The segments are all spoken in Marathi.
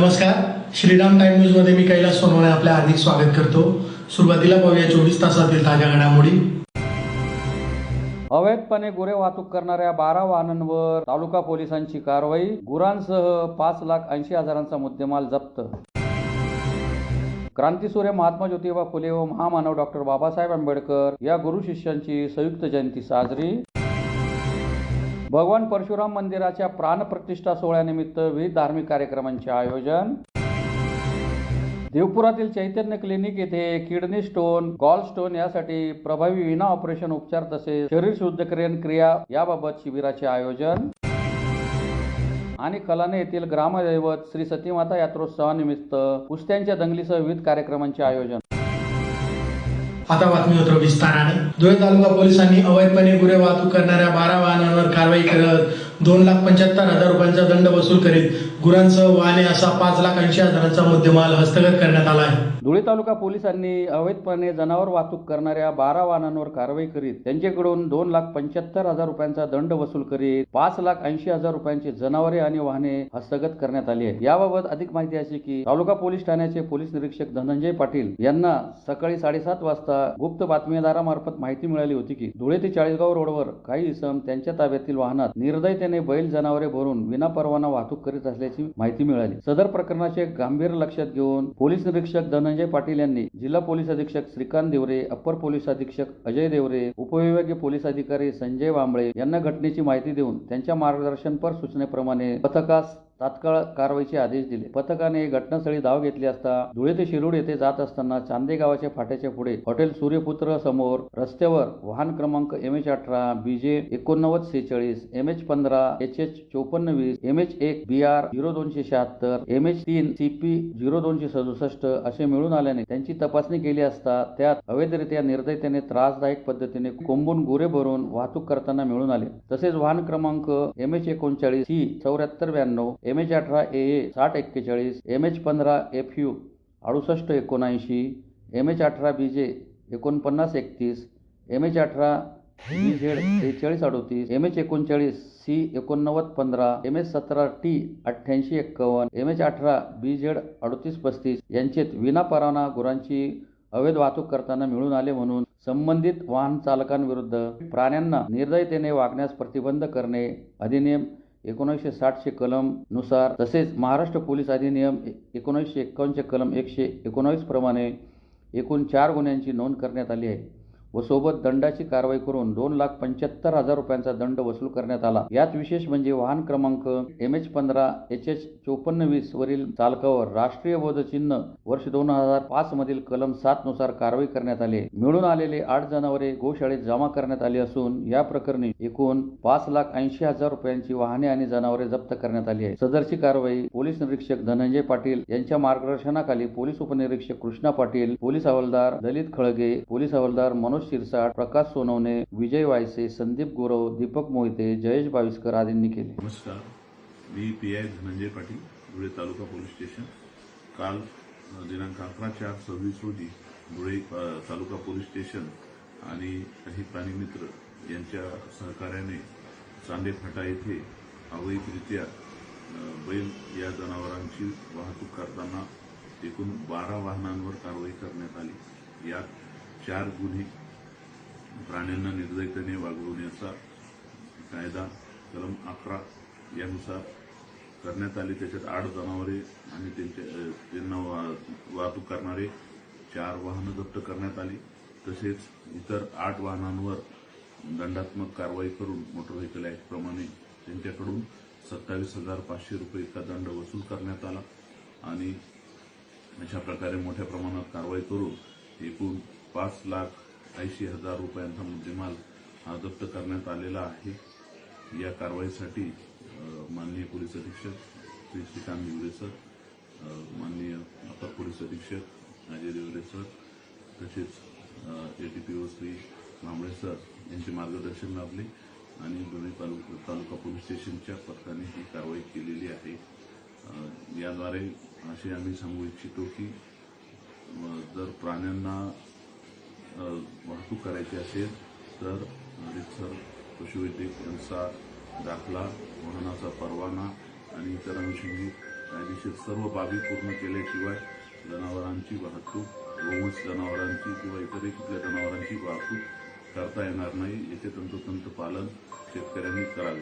नमस्कार, श्रीराम टाइम न्यूज मध्ये मी कैलास सोनवणे आपले हार्दिक स्वागत करतो। सुरुवातीला पाहूया 24 तासातील ताज्या घडामोडी। अवैधपणे गुरे वाहतूक करणाऱ्या 12 वाहनांवर तालुका पोलिसांची कारवाई। गुरांसह 5,80,000चा मुद्देमाल जप्त। क्रांतीसूर्य महात्मा ज्योतिबा फुले व महामानव डॉक्टर बाबासाहेब आंबेडकर या गुरु शिष्यांची संयुक्त जयंती साजरी। भगवान परशुराम मंदिराच्या प्राणप्रतिष्ठा सोहळ्यानिमित्त विविध धार्मिक कार्यक्रमांचे आयोजन। देवपुरातील चैतन्य क्लिनिक येथे किडनी स्टोन, गॉल स्टोन यासाठी प्रभावी विना ऑपरेशन उपचार तसेच शरीर शुद्धीकरण क्रिया याबाबत शिबिराचे आयोजन। आणि कलाने येथील ग्रामदैवत श्री सतीमाता यात्रोत्सवानिमित्त कुस्त्यांच्या दंगलीसह विविध कार्यक्रमांचे आयोजन। आता बातमीपत्र विस्ताराने। धुळे तालुका पोलिसांनी अवैधपणे गुरे वाहतूक करणाऱ्या 12 वाहनांवर कारवाई करत 2,75,000 रुपयांचा दंड वसूल करीत गुरांसह वाहने असा 5,80,000चा मुद्देमाल हस्तगत करण्यात आला आहे। धुळे तालुका पोलिसांनी अवैधपणे जनावर वाहतूक करणाऱ्या 12 वाहनांवर कारवाई करीत त्यांच्याकडून 2,75,000 रुपयांचा दंड वसूल करीत 5,80,000 रुपयांची जनावरे आणि वाहने हस्तगत करण्यात आली आहे। याबाबत अधिक माहिती अशी की तालुका पोलीस ठाण्याचे पोलीस निरीक्षक धनंजय पाटील यांना सकाळी 7:30 वाजता गुप्त बातमीदारामार्फत माहिती मिळाली होती की धुळे ते चाळीसगाव रोडवर काही इसम त्यांच्या ताब्यातील वाहनात निर्दयतेने बैल जनावरे भरून विनापरवाना वाहतूक करीत असल्याची माहिती मिळाली। सदर प्रकरणाचे गांभीर्य लक्षात घेऊन पोलीस निरीक्षक धनंजय पाटील यांनी जिल्हा पोलीस अधीक्षक श्रीकांत देवरे, अप्पर पोलीस अधीक्षक अजय देवरे, उपविभागीय पोलीस अधिकारी संजय वांबळे यांना घटनेची माहिती देऊन त्यांच्या मार्गदर्शनपर सूचनेप्रमाणे पथकास तात्काळ कारवाईचे आदेश दिले। पथकाने घटनास्थळी धाव घेतली असता धुळे ते शिरूर येथे जात असताना चांदे गावाच्या फाट्याच्या पुढे हॉटेल सूर्यपुत्र समोर रस्त्यावर वाहन क्रमांक MH18 BJ 8946 MH15 HH 5420 MH1 BR 0276 MH3 CP 0267 असे मिळून आल्याने त्यांची तपासणी केली असता त्यात अवैधरित्या निर्दयतेने त्रासदायक पद्धतीने कोंबून गुरे भरून वाहतूक करताना मिळून आले। तसेच वाहन क्रमांक MH39 C 7492 MH18 AA 6041 MH15 FU 6879 MH18 BJ 4931 MH18 BZ 4338 MH39 C 8915 MH17 T 8851 MH18 BZ 3835 यांचेत विनापरवाना गुरांची अवैध वाहतूक करताना मिळून आले म्हणून संबंधित वाहन चालकांविरुद्ध प्राण्यांना निर्दयतेने वागण्यास प्रतिबंध करणे अधिनियम 1960 कलम नुसार तसेच महाराष्ट्र पोलीस अधिनियम 1951 कलम 119 प्रमाणे एकूण 4 गुन्ह्यांची नोंद करण्यात आली आहे व सोबत दंडाची कारवाई करून 2,75,000 रुपयांचा दंड वसूल करण्यात आला। यात विशेष म्हणजे वाहन क्रमांक MH15 HH 5420 वरील चालकावर राष्ट्रीय बोध चिन्ह वर्ष 2005 मधील कलम 7 नुसार कारवाई करण्यात आली। मिळून आलेले 8 जनावरे गोशाळेत जमा करण्यात आली असून या प्रकरणी एकूण 5,80,000 रुपयांची वाहने आणि जनावरे जप्त करण्यात आली आहे। सदरची कारवाई पोलीस निरीक्षक धनंजय पाटील यांच्या मार्गदर्शनाखाली पोलीस उपनिरीक्षक कृष्णा पाटील, पोलीस हवालदार ललित खळगे, पोलीस हवालदार मनोज शिरसाट, प्रकाश सोनवणे, विजय वायसे, संदीप गुरव, दीपक मोहिते, जयेश बाविस्कर आदींनी केले। नमस्कार, मी PI धनंजय पाटील, धुळे तालुका पोलीस स्टेशन। काल दिनांक 11/4/26 रोजी धुळे तालुका पोलीस स्टेशन आणि काही प्राणीमित्र यांच्या सहकार्याने चांदे फाटा येथे अवैधरित्या बैल या जनावरांची वाहतूक करताना एकूण 12 वाहनांवर कारवाई करण्यात आली। यात 4 गुन्हे प्राण्यांना निर्दयतेने वागवण्याचा कायदा कलम 11 यानुसार करण्यात आले। त्याच्यात 8 जनावरे आणि त्यांना वाहतूक करणारे 4 वाहनं जप्त करण्यात आली। तसेच इतर 8 वाहनांवर दंडात्मक कारवाई करून मोटर व्हेकल ऍक्ट प्रमाणे त्यांच्याकडून 27,500 रुपये इतका दंड वसूल करण्यात आला आणि अशा प्रकारे मोठ्या प्रमाणात कारवाई करून एकूण 5,80,000 रुपयांचा मुद्देमाल हा जप्त करण्यात आलेला आहे। या कारवाईसाठी माननीय पोलीस अधीक्षक श्री श्रीकांत देवरे सर, माननीय अपर पोलीस अधीक्षक अजय देवरे सर तसेच ATPO श्री वांबळे सर यांचे मार्गदर्शन लाभले आणि धुळे तालुका पोलीस स्टेशनच्या पथकाने ही कारवाई केलेली आहे। याद्वारे असे आम्ही सांगू इच्छितो की जर प्राण्यांना वाहतूक करायची असेल तर रितसर पशुवैद्यक यांचा दाखला, वाहनाचा परवाना आणि इतर अनुषंगिक कायदेशीर सर्व बाबी पूर्ण केल्याशिवाय जनावरांची वाहतूक, गोवंश जनावरांची किंवा इतरही कुठल्या जनावरांची वाहतूक करता येणार नाही. याचे तंतोतंत पालन शेतकऱ्यांनी करावे.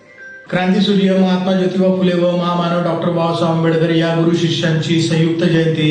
क्रांतीसूर्य महात्मा ज्योतिबा फुले व महामानव डॉक्टर बाबासाहेब आंबेडकर या गुरु शिष्यांची संयुक्त जयंती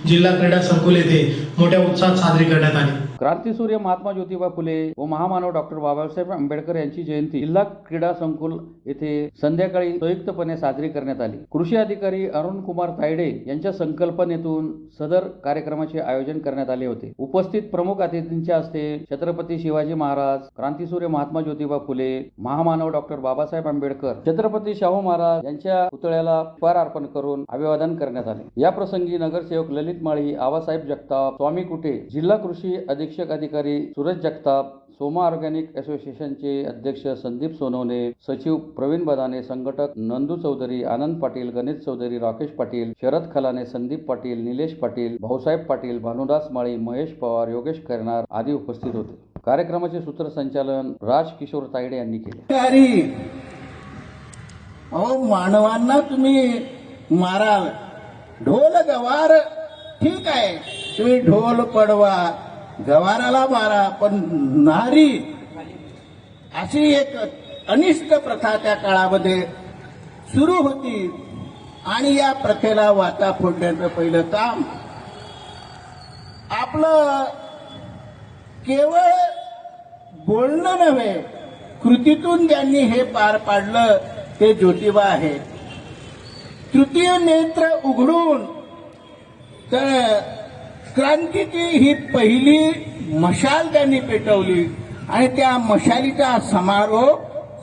जिल्हा क्रीडा संकुल येथे मोठ्या उत्साहात साजरी करण्यात आली. क्रांतीसूर्य महात्मा ज्योतिबा फुले व महामानव डॉक्टर बाबासाहेब आंबेडकर यांची जयंती जिल्हा क्रीडा संकुल येथे संध्याकाळी संयुक्तपणे साजरी करण्यात आली. कृषी अधिकारी अरुण कुमार तायडे यांच्या संकल्पनेतून सदर कार्यक्रमाचे आयोजन करण्यात आले होते. उपस्थित प्रमुख अतिथींच्या हस्ते छत्रपती शिवाजी महाराज, क्रांतीसूर्य महात्मा ज्योतिबा फुले, महामानव डॉक्टर बाबासाहेब आंबेडकर, छत्रपती शाहू महाराज यांच्या पुतळ्याला पुष्पहार अर्पण करून अभिवादन करण्यात आले. या प्रसंगी नगरसेवक ललित माळी, आबासाहेब जगताप, स्वामी कुटे, जिल्हा कृषी अधीक्षक अधिकारी सूरज जगताप, सोमा ऑर्गॅनिक असोसिएशनचे अध्यक्ष संदीप सोनवणे, सचिव प्रवीण बदाने, संघटक नंदू चौधरी, आनंद पाटील, गणेश चौधरी, राकेश पाटील, शरद खलाने, संदीप पाटील, निलेश पाटील, भाऊसाहेब पाटील, भानुदास माळी, महेश पवार, योगेश करणार आदी उपस्थित होते. कार्यक्रमाचे सूत्रसंचालन राज किशोर तायडे यांनी केले. अहो, मानवांना तुम्ही माराल, ढोल गवार ठीक आहे, तुम्ही ढोल पडवा, गवाराला मारा, पण नारी अशी एक अनिष्ट प्रथा त्या काळामध्ये सुरू होती आणि या प्रथेला वाचा फोडण्याचं पहिलं काम आपलं केवळ बोलणं नव्हे, कृतीतून ज्यांनी हे पार पाडलं ते ज्योतिबा आहे. तृतीय नेत्र उघडून तर क्रांतीची ही पहिली मशाल त्यांनी पेटवली आणि त्या मशालीचा समारोह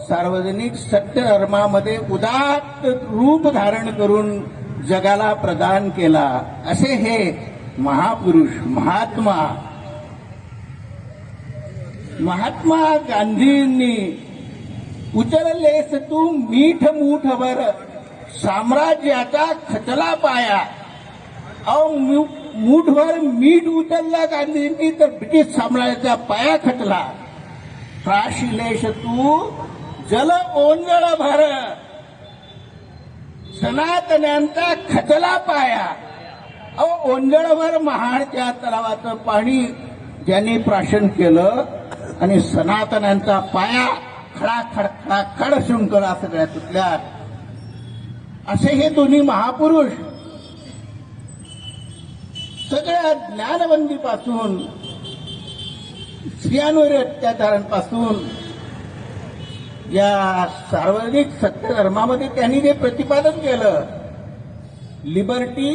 सार्वजनिक सत्यधर्मामध्ये उदात्त रूप धारण करून जगाला प्रदान केला. असे हे महापुरुष महात्मा गांधींनी उचललेस तू मीठ मूठभर साम्राज्याचा खचला पाया. अहो, मूठभर मीठ उचलला गांधींनी तर ब्रिटिश साम्राज्याचा पाया खचला. प्राशिलेश तू जल ओंजळ भर सनातन्यांचा खचला पाया. अहो, ओंजळभर महाडच्या तलावाचं पाणी ज्यांनी प्राशन केलं आणि सनातन्यांचा पाया खडाखड खडाखड शृंखला सगळ्या तुटल्या. असे हे दोन्ही महापुरुष सगळ्या ज्ञानबंदीपासून, स्त्रियांवर अत्याचारांपासून या सार्वजनिक सत्यधर्मामध्ये त्यांनी जे प्रतिपादन केलं, लिबर्टी,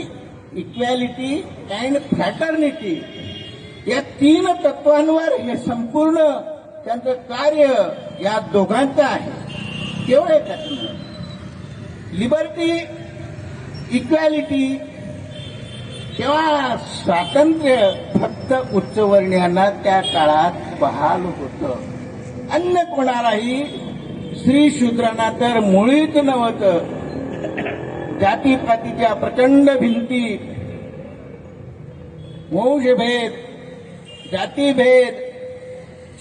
इक्वॅलिटी अँड फ्रॅटर्निटी, या 3 तत्वांवर हे संपूर्ण त्यांचं कार्य या दोघांचं आहे. केवळ एकच लिबर्टी, इक्वॅलिटी, तेव्हा स्वातंत्र्य फक्त उच्चवर्णीयांना त्या काळात बहाल होतं. अन्य कोणालाही, स्त्री शूद्रांना तर मुळीच नव्हतं. जातीपातीच्या प्रचंड भिंती, वंशभेद, जातीभेद,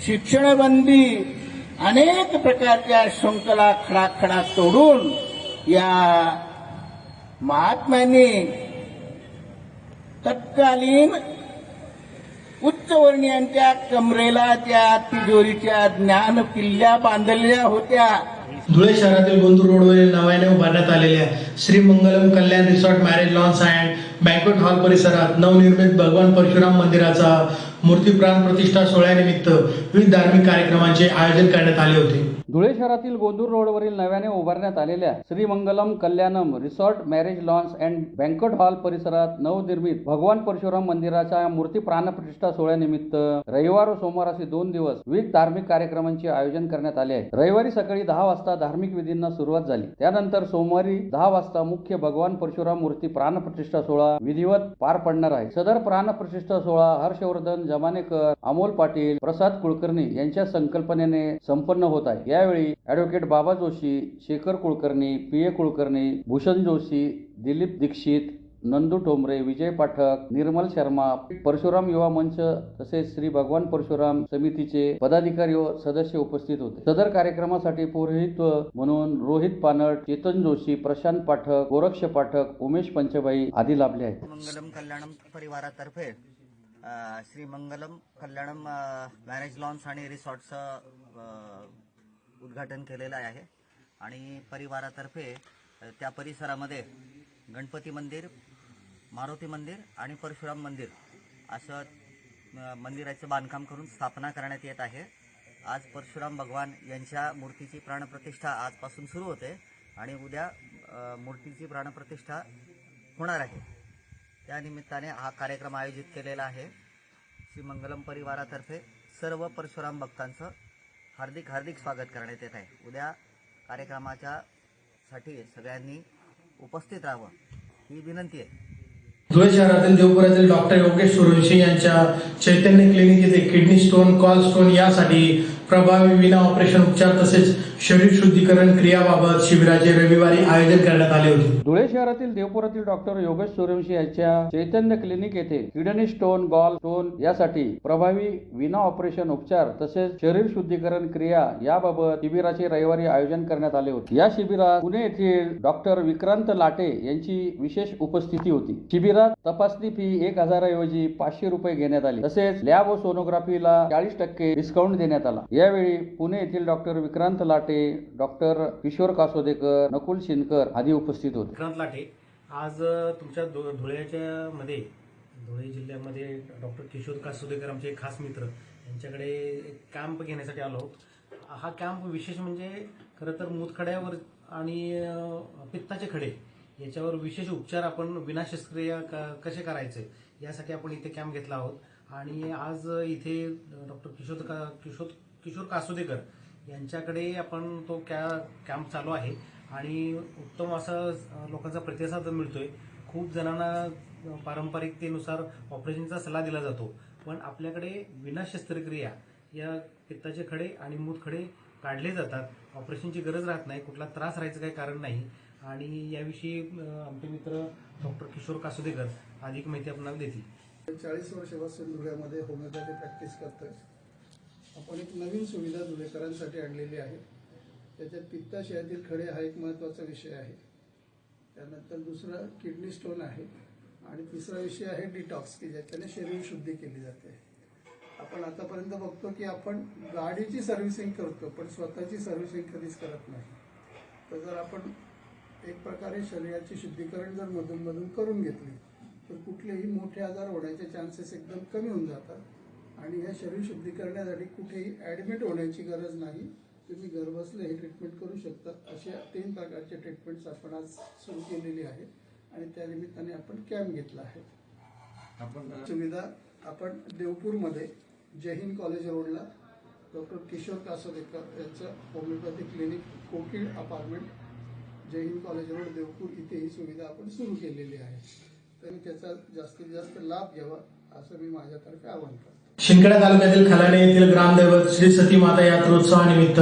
शिक्षणबंदी, अनेक प्रकारच्या शृंखला खडाखडा तोडून या महात्म्यांनी तत्कालीन उच्चवर्णीयांच्या कमरेला त्या तिजोरीच्या ज्ञान किल्ल्या बांधलेल्या होत्या. धुळे शहरातील गोंदूर रोडवरील नव्याने उभारण्यात आलेल्या Shri Mangalam Kalyan resort marriage lawns and banquet hall परिसरात नवनिर्मित भगवान परशुराम मंदिराचा मूर्ती प्राण प्रतिष्ठा सोहळ्यानिमित्त विविध धार्मिक कार्यक्रमांचे आयोजन करण्यात आले होते. धुळे शहरातील गोंदूर रोडवरील नव्याने उभारण्यात आलेल्या Shri Mangalam Kalyanam resort marriage lawns and banquet hall परिसरात नवनिर्मित भगवान परशुराम मंदिराच्या मूर्ती प्राणप्रतिष्ठा सोहळ्यानिमित्त रविवार व सोमवार असे 2 दिवस विविध धार्मिक कार्यक्रमांचे आयोजन करण्यात आले आहे. रविवारी सकाळी 10 वाजता धार्मिक विधींना सुरुवात झाली. त्यानंतर सोमवारी 10 वाजता मुख्य भगवान परशुराम मूर्ती प्राणप्रतिष्ठा सोहळा विधिवत पार पडणार आहे. सदर प्राणप्रतिष्ठा सोहळा हर्षवर्धन जमानेकर, अमोल पाटील, प्रसाद कुलकर्णी यांच्या संकल्पनेने संपन्न होत आहे. यावेळी ॲडव्होकेट बाबा जोशी, शेखर कुलकर्णी, पी.ए. कुलकर्णी, भूषण जोशी, दिलीप दीक्षित, नंदू ठोंबरे, विजय पाठक, निर्मल शर्मा, परशुराम युवा मंच तसेच श्री भगवान परशुराम समितीचे पदाधिकारी व सदस्य उपस्थित होते. सदर कार्यक्रमासाठी पौरोहित्य म्हणून रोहित पानट, चेतन जोशी, प्रशांत पाठक, गोरक्ष पाठक, उमेश पंचभाई आदी लाभले आहेत. मंगलम कल्याणम परिवारातर्फे श्री मंगलम कल्याणम मॅरेज लॉन्स आणि रिसॉर्टचं उद्घाटन केलेलं आहे आणि परिवारातर्फे त्या परिसरामध्ये गणपती मंदिर, मारुती मंदिर आणि परशुराम मंदिर असं मंदिराचं बांधकाम करून स्थापना करण्यात येत आहे. आज परशुराम भगवान यांच्या मूर्तीची प्राणप्रतिष्ठा आजपासून सुरू होते आणि उद्या मूर्तीची प्राणप्रतिष्ठा होणार आहे. त्यानिमित्ताने हा कार्यक्रम आयोजित केलेला आहे. श्री मंगलम परिवारातर्फे सर्व परशुराम भक्तांचं हार्दिक हार्दिक स्वागत करण्यात येत आहे. उद्या कार्यक्रमाच्या साठी सगळ्यांनी उपस्थित राहावं ही विनंती आहे. धुळे शहरातील देवपुरातील डॉक्टर योगेश सूर्यवंशी यांच्या चैतन्य क्लिनिक येथे किडनी स्टोन, कॉल स्टोन यासाठी प्रभावी विना ऑपरेशन उपचार तसेच शरीर शुद्धीकरण क्रियाबाबत शिबिराचे रविवारी आयोजन करण्यात आले होते. धुळे शहरातील देवपुरातील डॉक्टर योगेश सूर्यवंशी यांच्या चैतन्य क्लिनिक येथे किडनी स्टोन, गॉल स्टोन यासाठी प्रभावी विना ऑपरेशन उपचार तसेच शरीर शुद्धीकरण क्रिया याबाबत शिबिराचे रविवारी आयोजन करण्यात आले होते. या शिबिरात पुणे येथील डॉक्टर विक्रांत लाटे यांची विशेष उपस्थिती होती. शिबिरात तपासणी फी 1000 ऐवजी 500 रुपये घेण्यात आली. तसेच लॅब व सोनोग्राफीला 40% डिस्काउंट देण्यात आला. यावेळी पुणे येथील डॉक्टर विक्रांत लाटे, डॉक्टर किशोर कासोदेकर, नकुल शिनकर आदी उपस्थित होते. विक्रांत लाटे, आज तुमच्या धुळ्याच्या मध्ये धुळे जिल्ह्यामध्ये डॉक्टर किशोर कासोदेकर आमचे खास मित्र यांच्याकडे एक कॅम्प घेण्यासाठी आलो आहोत. हा कॅम्प विशेष म्हणजे खरं तर मूतखड्यावर आणि पित्ताचे खडे याच्यावर विशेष उपचार आपण विना शस्त्रक्रिया कसे करायचे यासाठी आपण इथे कॅम्प घेतला आहोत. आणि आज इथे डॉक्टर किशोर कासोदेकर यांच्याकडे आपण तो कॅम्प चालू आहे आणि उत्तम असा लोकांचा प्रतिसाद मिळतोय. खूप जणांना पारंपरिकतेनुसार ऑपरेशनचा सल्ला दिला जातो, पण आपल्याकडे विना शस्त्रक्रिया या पित्ताचे खडे आणि मूतखडे काढले जातात. ऑपरेशनची गरज राहत नाही, कुठला त्रास राहायचं काही कारण नाही. आणि याविषयी आमचे मित्र डॉक्टर किशोर कासोदेकर अधिक माहिती आपल्याला देतील. 40 वर्षापासून धुळ्यामध्ये होमिओपॅथी प्रॅक्टिस करतोय. आपण एक नवीन सुविधा धुळेकरांसाठी आणलेली आहे. त्याच्यात पित्ताशयातील खडे हा एक महत्त्वाचा विषय आहे. त्यानंतर दुसरा किडनी स्टोन आहे आणि तिसरा विषय आहे डिटॉक्स, की ज्याच्याने शरीर शुद्धी केली जाते. आपण आतापर्यंत बघतो की आपण गाडीची सर्व्हिसिंग करतो पण स्वतःची सर्व्हिसिंग कधीच करत नाही. तर जर आपण एक प्रकारे शरीराची शुद्धीकरण जर मधून करून घेतली तर कुठलेही मोठे आजार होण्याचे चान्सेस एकदम कमी होऊन जातात आणि ह्या शरीर शुद्धी करण्यासाठी कुठेही ॲडमिट होण्याची गरज नाही. तुम्ही घरबसले हे ट्रीटमेंट करू शकता. अशा 3 प्रकारचे ट्रीटमेंट्स आपण आज सुरू केलेली आहे आणि त्या निमित्ताने आपण कॅम्प घेतला आहे. सुविधा आपण देवपूरमध्ये जय हिंद कॉलेज रोडला डॉक्टर किशोर कासोदेकर यांचं होमिओपॅथी क्लिनिक, कोकिळ अपार्टमेंट, जय हिंद कॉलेज रोड, देवपूर इथे ही सुविधा आपण सुरू केलेली आहे. तर त्याचा जास्तीत जास्त लाभ घ्यावा असं मी माझ्यातर्फे आवाहन करतो. शिंदखेडा तालुक्यातील खलाणे येथील ग्रामदैवत श्री सती माता यात्रोत्सवानिमित्त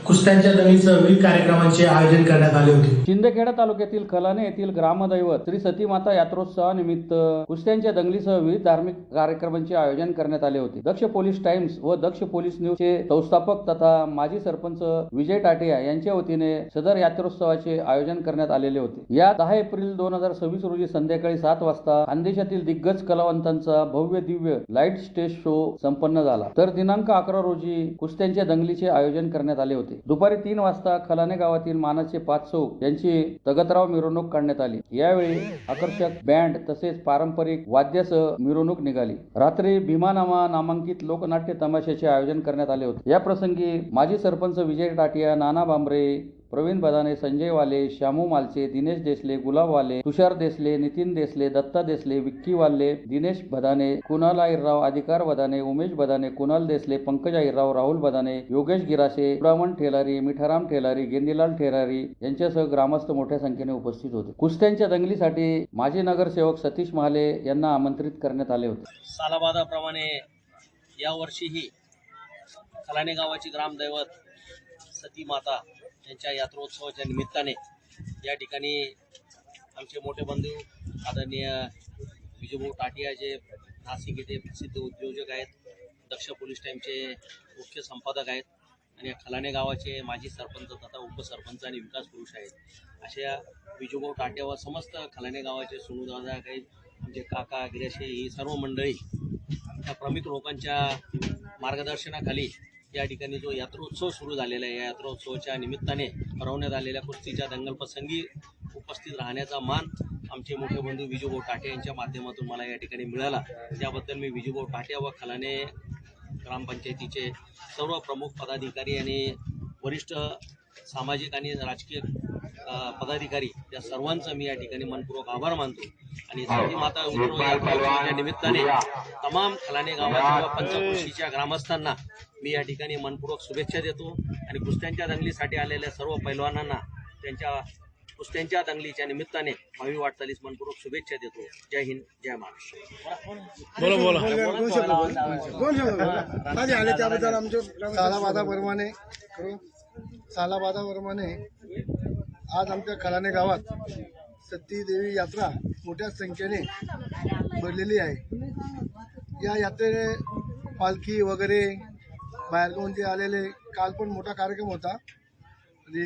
कुस्त्यांच्या दंगलीसह विविध कार्यक्रमांचे आयोजन करण्यात आले होते. शिंदखेडा तालुक्यातील खलाणे येथील ग्रामदैवत श्री सती माता यात्रोत्सवानिमित्त कुस्त्यांच्या दंगलीसह विविध धार्मिक कार्यक्रमांचे आयोजन करण्यात आले होते. दक्ष पोलीस टाइम्स व दक्ष पोलीस न्यूजचे संस्थापक तथा माजी सरपंच विजय टाटिया यांच्या वतीने सदर यात्रोत्सवाचे आयोजन करण्यात आलेले होते. या 10 एप्रिल 2026 रोजी संध्याकाळी 7 वाजता खानदेशातील दिग्गज कलावंतांचा भव्य दिव्य लाईट स्टेज शो संपन्न झाला. तर दिनांक 11 रोजी कुस्त्यांच्या दंगलीचे आयोजन करण्यात आले होते. दुपारी 3 वाजता खलाणे गावातील मानाचे 5 चौक यांची तगतराव मिरवणूक काढण्यात आली. यावेळी आकर्षक बँड तसेच पारंपरिक वाद्यासह मिरवणूक निघाली. रात्री भीमानामा नामांकित लोकनाट्य तमाशाचे आयोजन करण्यात आले होते. या प्रसंगी माजी सरपंच विजय टाटिया, नाना बांबरे, प्रवीण बदाने, संजय वाले, श्यामू मालचे, दिनेश देसले, गुलाब वाले, तुषार देसले, नितीन देसले, दत्ता देसले, विक्की वाले, दिनेश बदाने, कुणाल आहिरराव, अधिकार बदाने, उमेश बदाने, कुणाल देसले, पंकज आहिरराव, राहुल बदाने, योगेश गिरासे, ब्राह्मण ठेलारी, मिठाराम ठेलारी, गेंदीलाल ठेलारी यांच्यासह ग्रामस्थ मोठ्या संख्येने उपस्थित होते. कुस्त्यांच्या दंगलीसाठी माजी नगरसेवक सतीश महाले यांना आमंत्रित करण्यात आले होते. सालाबादाप्रमाणे यावर्षीही खलाणे गावाची ग्रामदैवत सती माता यांच्या यात्रोत्सवाच्या निमित्ताने या ठिकाणी आमचे मोठे बंधू आदरणीय विजूभाऊ टाटिया जे नाशिक येथे प्रसिद्ध उद्योजक आहेत, दक्ष पोलीस टाईमचे मुख्य संपादक आहेत आणि खलाणे गावाचे माजी सरपंच तथा उपसरपंच आणि विकास पुरुष आहेत. अशा विजूभाऊ टाटिया व समस्त खलाणे गावाचे सुनुदादा काही म्हणजे काका गिराशे ही सर्व मंडळी या प्रमुख लोकांच्या मार्गदर्शनाखाली या ठिकाणी जो यात्रोत्सव सुरू झालेला आहे, या यात्रोत्सवाच्या निमित्ताने भरवण्यात आलेल्या कुस्तीच्या दंगलप्रसंगी उपस्थित राहण्याचा मान आमचे मोठे बंधू विजूभाऊ टाटे यांच्या माध्यमातून मला या ठिकाणी मिळाला. त्याबद्दल मी विजूभाऊ टाटे व खलाणे ग्रामपंचायतीचे सर्व प्रमुख पदाधिकारी आणि वरिष्ठ सामाजिक आणि राजकीय पदाधिकारी या सर्वांचं मी या ठिकाणी मनपूर्वक आभार मानतो. आणि सती माता उत्सव या निमित्ताने तमाम खलाणे गावाच्या व पंचक्रोशीच्या ग्रामस्थांना मी या ठिकाणी मनपूर्वक शुभेच्छा देतो आणि कुस्त्यांच्या दंगलीसाठी आलेल्या सर्व पैलवानांना त्यांच्या कुस्त्यांच्या दंगलीच्या निमित्ताने भावी वाटचालीस मनपूर्वक शुभेच्छा देतो. जय हिंद, जय महाराष्ट्र. सालाबादाप्रमाणे आज आमच्या खलाणे गावात सती देवी यात्रा मोठ्या संख्येने भरलेली आहे. या यात्रेने पालखी वगैरे बाहेरगावून जे आलेले, काल पण मोठा कार्यक्रम होता,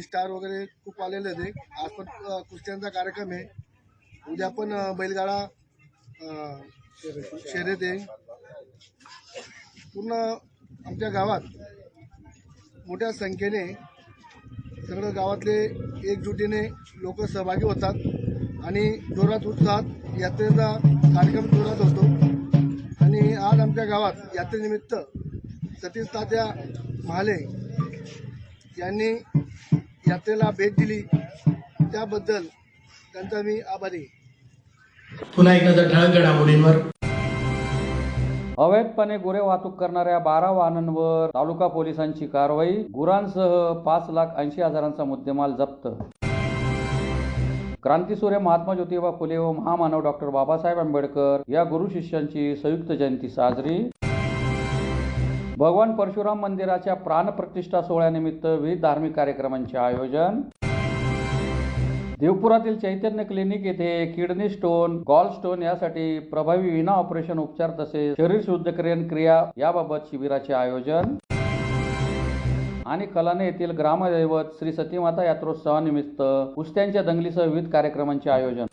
स्टार वगैरे खूप आलेले होते. आज पण कुस्त्यांचा कार्यक्रम आहे. उद्या पण बैलगाडा शर्यत आहे. पूर्ण आमच्या गावात मोठ्या संख्येने सगळं गावातले एकजुटीने लोक सहभागी होतात आणि जोरात उत्साहात यात्रेचा कार्यक्रम जोरात होतो. आणि आज आमच्या गावात यात्रेनिमित्त सतीश तात्या महाले यांनी यात्रेला भेट दिली, त्याबद्दल त्यांचा मी आभारी. पुन्हा एक नजर ठळक घडामोडींवर. अवैधपणे गुरे वाहतूक करणाऱ्या 12 वाहनांवर तालुका पोलिसांची कारवाई. गुरांसह 5,80,000चा मुद्देमाल जप्त. क्रांतीसूर्य महात्मा ज्योतिबा फुले व महामानव डॉक्टर बाबासाहेब आंबेडकर या गुरु शिष्यांची संयुक्त जयंती साजरी. भगवान परशुराम मंदिराच्या प्राणप्रतिष्ठा सोहळ्यानिमित्त विविध धार्मिक कार्यक्रमांचे आयोजन. देवपुरातील चैतन्य क्लिनिक येथे किडनी स्टोन, गॉल स्टोन यासाठी प्रभावी विना ऑपरेशन उपचार तसेच शरीर शुद्धीकरण क्रिया याबाबत शिबिराचे आयोजन. आणि खलाणे येथील ग्रामदैवत श्री सतीमाता यात्रोत्सवानिमित्त कुस्त्यांच्या दंगलीसह विविध कार्यक्रमांचे आयोजन.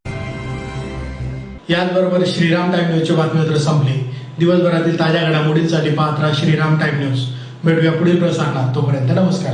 याचबरोबर श्रीराम टाइम न्यूजची बातमीपत्र संपली. दिवसभरातील ताज्या घडामोडींसाठी पाहत राहा श्रीराम टाइम न्यूज. भेटूया पुढील प्रसारणात. तोपर्यंत नमस्कार.